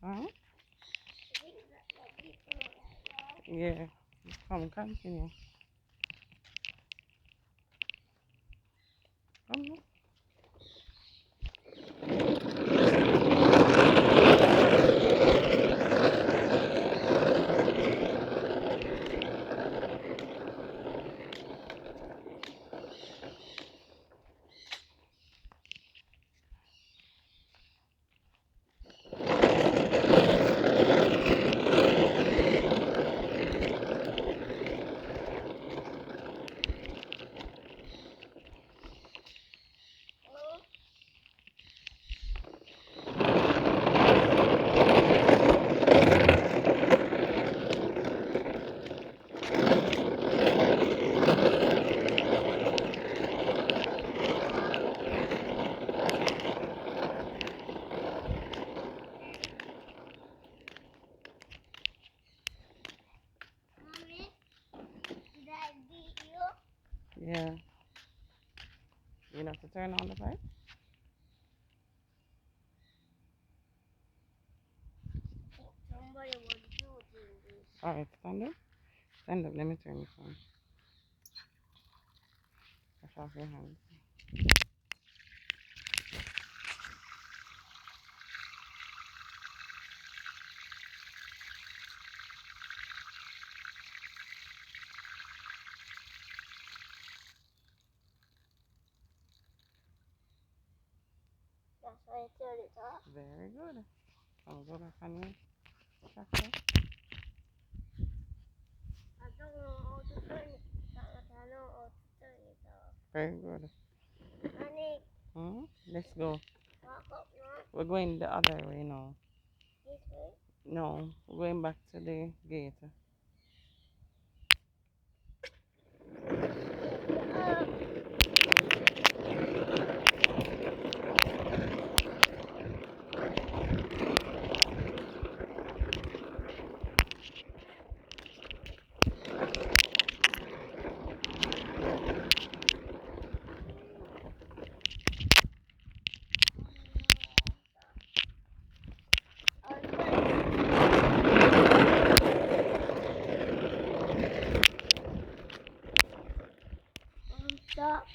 Huh? Yeah. Come, continue. Come. Yeah. You have to turn on the pipe. Alright, stand up. Stand up. Let me turn this on. Wash off your hands. That's why I turned it off. Very good. I'll go back on your tractor. I don't know how to turn it off. I know how to turn it off. Very good. Honey, Let's go. walk up now. We're going the other way now. This way. No, we're going back to the gate. Stop.